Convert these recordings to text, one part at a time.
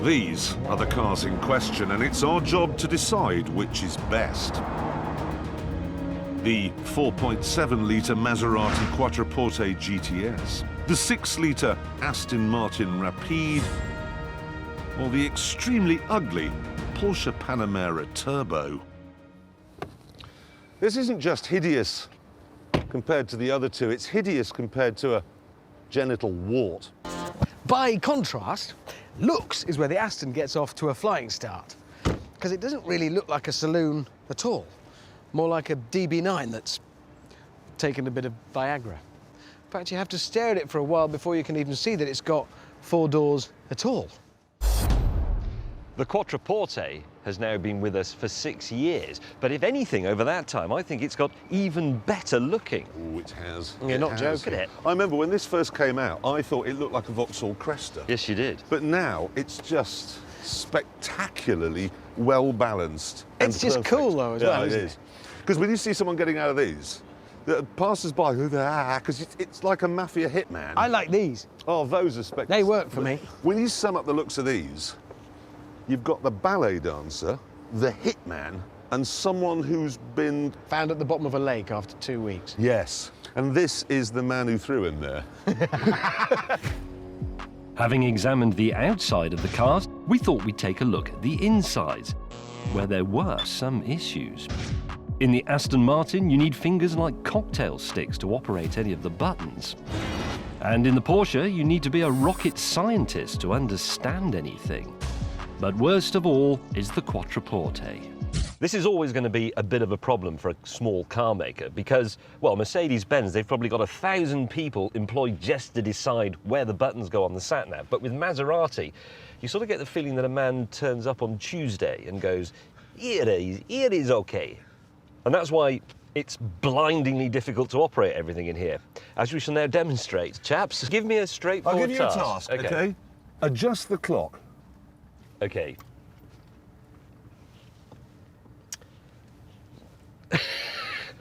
These are the cars in question, and it's our job to decide which is best. The 4.7-litre Maserati Quattroporte GTS, the 6-litre Aston Martin Rapide, or the extremely ugly Porsche Panamera Turbo. This isn't just hideous compared to the other two, it's hideous compared to a genital wart. By contrast, looks is where the Aston gets off to a flying start, because it doesn't really look like a saloon at all. More like a DB9 that's taken a bit of Viagra. In fact, you have to stare at it for a while before you can even see that it's got 4 doors at all. The Quattroporte has now been with us for 6 years, but if anything, over that time, I think it's got even better looking. Oh, it has. You're not joking. Look at it. I remember when this first came out, I thought it looked like a Vauxhall Cresta. Yes, you did. But now it's just spectacularly well balanced. It's just cool though as well, isn't it? Because when you see someone getting out of these, the passers-by go, because it's like a mafia hitman. I like these. Oh, those are spectacular. They work for me. When you sum up the looks of these, you've got the ballet dancer, the hitman, and someone who's been... Found at the bottom of a lake after 2 weeks. Yes, and this is the man who threw him there. Having examined the outside of the cars, we thought we'd take a look at the insides, where there were some issues. In the Aston Martin, you need fingers like cocktail sticks to operate any of the buttons. And in the Porsche, you need to be a rocket scientist to understand anything. But worst of all is the Quattroporte. This is always going to be a bit of a problem for a small car maker because, well, Mercedes-Benz, they've probably got 1,000 people employed just to decide where the buttons go on the sat-nav. But with Maserati, you sort of get the feeling that a man turns up on Tuesday and goes, here it is okay. And that's why it's blindingly difficult to operate everything in here. As we shall now demonstrate. Chaps, give me a straightforward I'll give you a task, okay? Adjust the clock. Okay.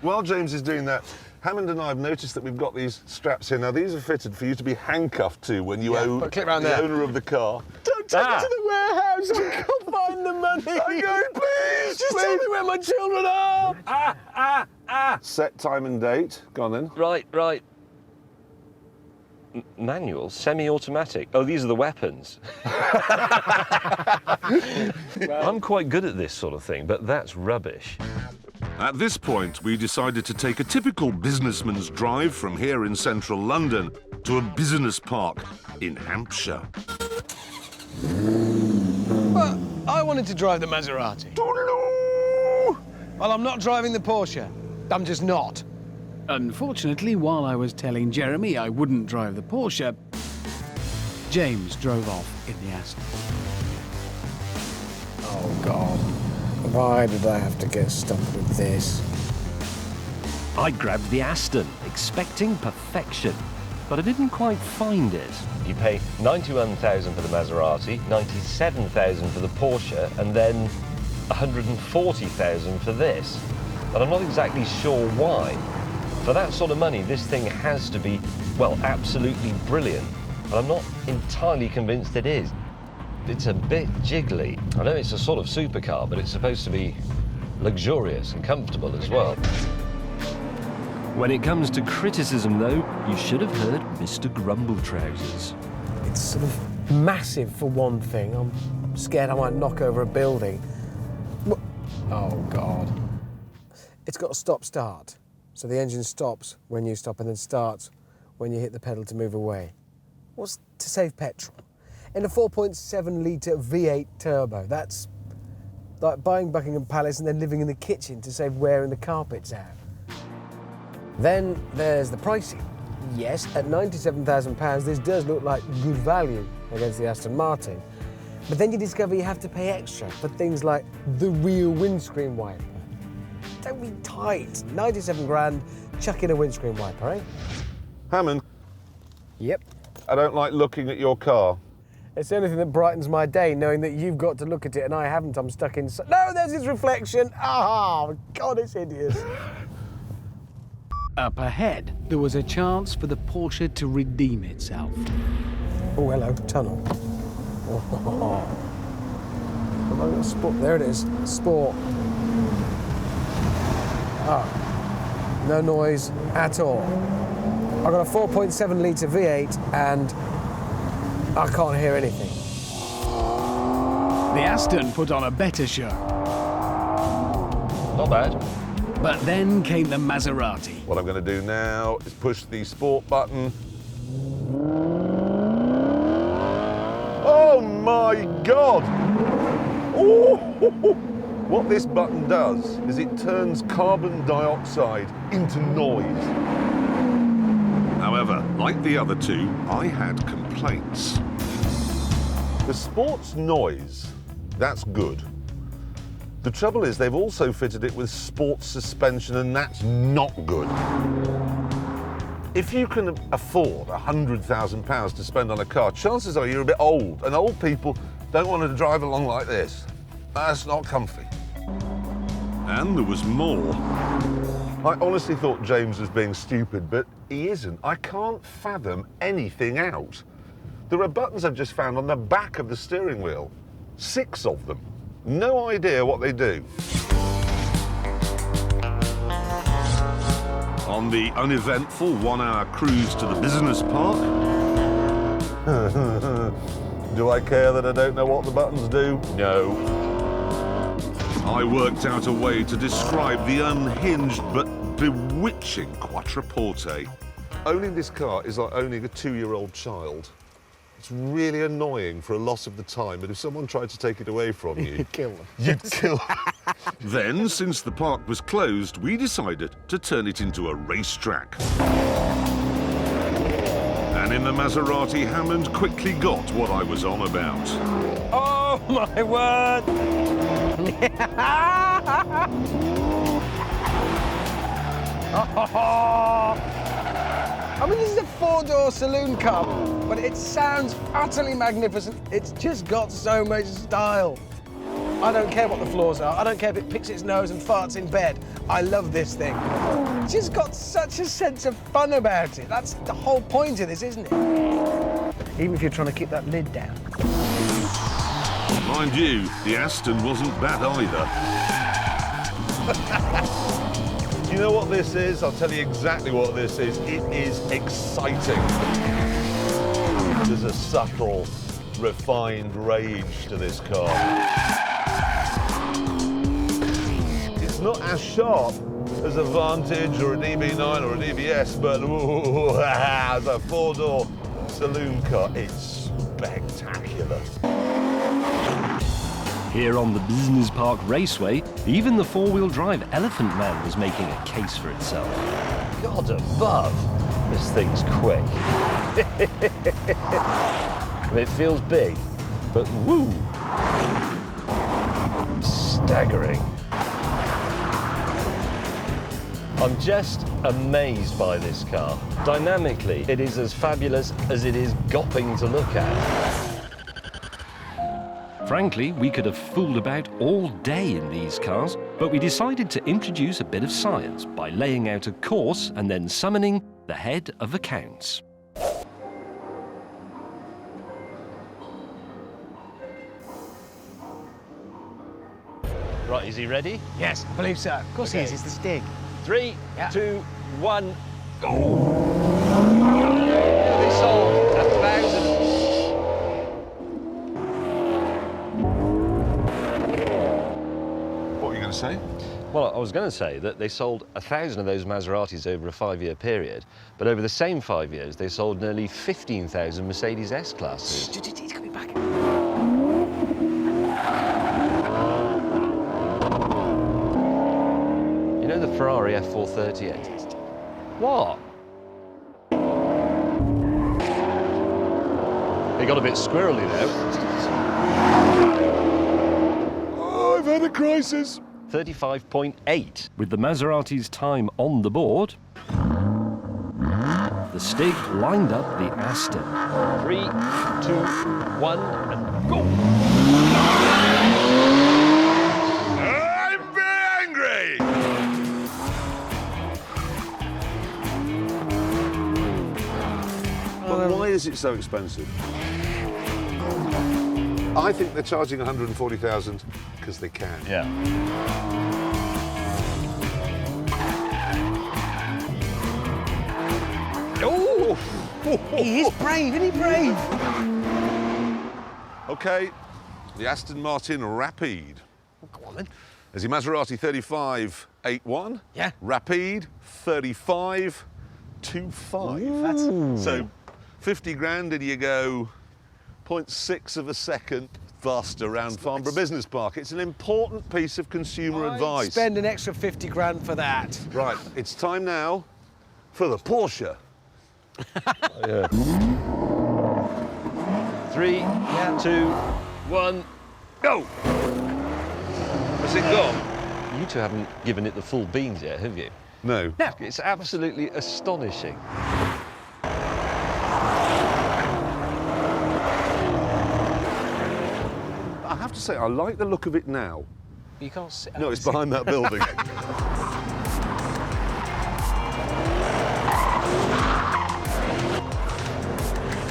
While James is doing that, Hammond and I have noticed that we've got these straps here. Now, these are fitted for you to be handcuffed to when you own clip round the there. owner of the car. Don't take it to the warehouse. I can't find the money. I'm going, please, Just tell me where my children are. Set time and date. Go on then. Right. Manual, semi-automatic. Oh, these are the weapons. I'm quite good at this sort of thing, but that's rubbish. At this point, we decided to take a typical businessman's drive from here in central London to a business park in Hampshire. But I wanted to drive the Maserati. Well, I'm not driving the Porsche. I'm just not. Unfortunately, while I was telling Jeremy I wouldn't drive the Porsche, James drove off in the Aston. Oh, God. Why did I have to get stuck with this? I grabbed the Aston, expecting perfection, but I didn't quite find it. You pay £91,000 for the Maserati, £97,000 for the Porsche, and then £140,000 for this. And I'm not exactly sure why. For that sort of money, this thing has to be, well, absolutely brilliant. And I'm not entirely convinced it is. It's a bit jiggly. I know it's a sort of supercar, but it's supposed to be luxurious and comfortable as well. When it comes to criticism, though, you should have heard Mr. Grumbletrousers. It's sort of massive for one thing. I'm scared I might knock over a building. Oh, God. It's got a stop-start. So the engine stops when you stop and then starts when you hit the pedal to move away. What's to save petrol? In a 4.7-litre V8 turbo, that's like buying Buckingham Palace and then living in the kitchen to save wearing the carpets out. Then there's the pricing. Yes, at £97,000, this does look like good value against the Aston Martin. But then you discover you have to pay extra for things like the rear windscreen wiper. Don't be tight. 97 grand, chuck in a windscreen wiper, eh? Hammond, Yep. I don't like looking at your car. It's the only thing that brightens my day, knowing that you've got to look at it and I haven't. I'm stuck in... No, there's his reflection. Oh, God, it's hideous. Up ahead, there was a chance for the Porsche to redeem itself. Oh, hello, tunnel. Oh, Oh, sport. There it is. Sport. Ah, no noise at all. I've got a 4.7 litre V8 and I can't hear anything. The Aston put on a better show. Not bad. But then came the Maserati. What I'm going to do now is push the sport button. Oh my God! Oh! What this button does is it turns carbon dioxide into noise. However, like the other two, I had complaints. The sport's noise, that's good. The trouble is they've also fitted it with sports suspension and that's not good. If you can afford £100,000 to spend on a car, chances are you're a bit old, and old people don't want to drive along like this. That's not comfy. And there was more. I honestly thought James was being stupid, but he isn't. I can't fathom anything out. There are buttons I've just found on the back of the steering wheel. 6 of them. No idea what they do. On the uneventful 1-hour cruise to the business park. Do I care that I don't know what the buttons do? No. I worked out a way to describe the unhinged but bewitching Quattroporte. Owning this car is like owning a 2-year-old child. It's really annoying for a loss of the time, but if someone tried to take it away from you... You'd kill them. You'd kill them. Then, since the park was closed, we decided to turn it into a racetrack. And in the Maserati, Hammond quickly got what I was on about. Oh my word! I mean, this is a 4-door saloon car, but it sounds utterly magnificent. It's just got so much style. I don't care what the flaws are. I don't care if it picks its nose and farts in bed. I love this thing. It's just got such a sense of fun about it. That's the whole point of this, isn't it? Even if you're trying to keep that lid down. Mind you, the Aston wasn't bad either. You know what this is? I'll tell you exactly what this is. It is exciting. There's a subtle, refined rage to this car. It's not as sharp as a Vantage or a DB9 or a DBS, but as a 4-door saloon car, it's spectacular. Here on the Business Park Raceway, even the 4-wheel drive Elephant Man was making a case for itself. God above, this thing's quick. It feels big, but woo! Staggering. I'm just amazed by this car. Dynamically, it is as fabulous as it is gopping to look at. Frankly, we could have fooled about all day in these cars, but we decided to introduce a bit of science by laying out a course and then summoning the head of accounts. Right, is he ready? Yes, I believe so. Of course Okay. it is. It's the Stig. 3, Yeah. 2, 1, go! They sold 1,000. What were you going to say? Well, I was going to say that they sold 1,000 of those Maseratis over a 5-year period, but over the same 5 years, they sold nearly 15,000 Mercedes S-Classes. He's coming back. You know the Ferrari F430 engines? What? They got a bit squirrely now. Oh, I've had a crisis. 35.8. With the Maserati's time on the board, the Stig lined up the Aston. 3, 2, 1, and go! I'm very angry. But why is it so expensive? I think they're charging 140,000 because they can. Yeah. Oh! He is brave, isn't he brave? Okay, the Aston Martin Rapide. Go on then. There's your Maserati 3581. Yeah. Rapide 3525. So 50 grand and you go 0.6 of a second faster around Farnborough Business Park. It's an important piece of consumer advice. Spend an extra 50 grand for that. Right, it's time now for the Porsche. 3, 2, 1, go! Has it gone? You two haven't given it the full beans yet, have you? No. No. It's absolutely astonishing. I have to say, I like the look of it now. You can't see. No, it's behind that building.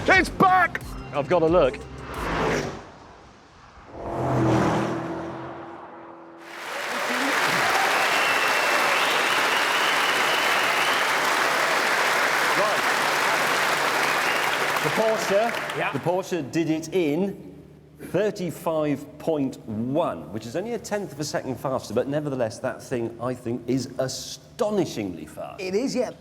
It's back! I've got a look. The Porsche did it in 35.1, which is only a tenth of a second faster, but nevertheless, that thing, I think, is astonishingly fast. It is, yeah.